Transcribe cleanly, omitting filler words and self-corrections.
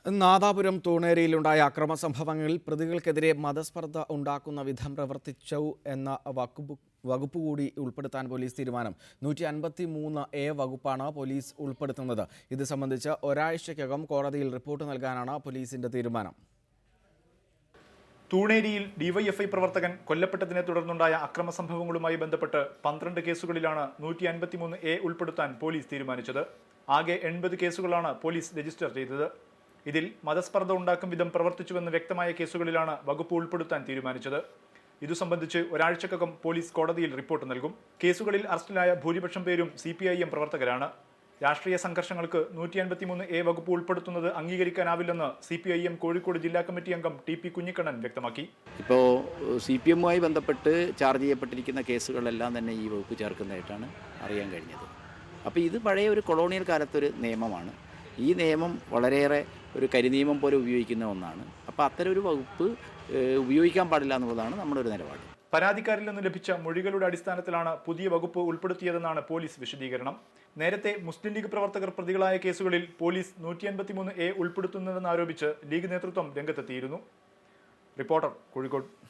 നാദാപുരം തൂണേരിയിലുണ്ടായ അക്രമ സംഭവങ്ങളിൽ പ്രതികൾക്കെതിരെ മതസ്പർദ്ധ ഉണ്ടാക്കുന്ന വിധം പ്രവർത്തിച്ചു എന്ന വകുപ്പ് കൂടി ഉൾപ്പെടുത്താൻ പോലീസ് തീരുമാനം. 153A വകുപ്പാണ് പോലീസ് ഉൾപ്പെടുത്തുന്നത്. ഇത് സംബന്ധിച്ച് ഒരാഴ്ചയ്ക്കകം കോടതിയിൽ റിപ്പോർട്ട് നൽകാനാണ് പോലീസിന്റെ തീരുമാനം. തൂണേരിയിൽ ഡിവൈഎഫ്ഐ പ്രവർത്തകൻ കൊല്ലപ്പെട്ടതിനെ തുടർന്നുണ്ടായ അക്രമ സംഭവങ്ങളുമായി ബന്ധപ്പെട്ട് 12 കേസുകളിലാണ് 153A ഉൾപ്പെടുത്താൻ പോലീസ് തീരുമാനിച്ചത്. ആകെ 80 കേസുകളാണ് പോലീസ് രജിസ്റ്റർ ചെയ്തത്. ഇതിൽ മതസ്പർദ്ധ ഉണ്ടാക്കും വിധം പ്രവർത്തിച്ചുവെന്ന് വ്യക്തമായ കേസുകളിലാണ് വകുപ്പ് ഉൾപ്പെടുത്താൻ തീരുമാനിച്ചത്. ഇതു സംബന്ധിച്ച് ഒരാഴ്ചക്കകം പോലീസ് കോടതിയിൽ റിപ്പോർട്ട് നൽകും. കേസുകളിൽ അറസ്റ്റിലായ ഭൂരിപക്ഷം പേരും CPIM പ്രവർത്തകരാണ്. രാഷ്ട്രീയ സംഘർഷങ്ങൾക്ക് 153A വകുപ്പ് ഉൾപ്പെടുത്തുന്നത് അംഗീകരിക്കാനാവില്ലെന്ന് CPIM കോഴിക്കോട് ജില്ലാ കമ്മിറ്റി അംഗം TP കുഞ്ഞിക്കണ്ണൻ വ്യക്തമാക്കി. ഇപ്പോൾ CPM-മായി ബന്ധപ്പെട്ട് ചാർജ് ചെയ്യപ്പെട്ടിരിക്കുന്ന കേസുകളെല്ലാം തന്നെ ഈ വകുപ്പ് ചേർക്കുന്നതായിട്ടാണ് അറിയാൻ കഴിഞ്ഞത്. അപ്പോൾ ഇത് പഴയ ഒരു കൊളോണിയൽ കാലത്തൊരു നിയമമാണ്. ഈ നിയമം വളരെയേറെ ഒരു കരിനിയമം പോലെ ഉപയോഗിക്കുന്ന ഒന്നാണ്. അപ്പോൾ അത്തരം ഒരു വകുപ്പ് ഉപയോഗിക്കാൻ പാടില്ല എന്നുള്ളതാണ് നമ്മുടെ ഒരു നിലപാട്. പരാതിക്കാരിൽ നിന്ന് ലഭിച്ച മൊഴികളുടെ അടിസ്ഥാനത്തിലാണ് പുതിയ വകുപ്പ് ഉൾപ്പെടുത്തിയതെന്നാണ് പോലീസ് വിശദീകരണം. നേരത്തെ മുസ്ലിം ലീഗ് പ്രവർത്തകർ പ്രതികളായ കേസുകളിൽ പോലീസ് 153A ഉൾപ്പെടുത്തുന്നതെന്നാരോപിച്ച് ലീഗ് നേതൃത്വം രംഗത്തെത്തിയിരുന്നു. റിപ്പോർട്ടർ, കോഴിക്കോട്.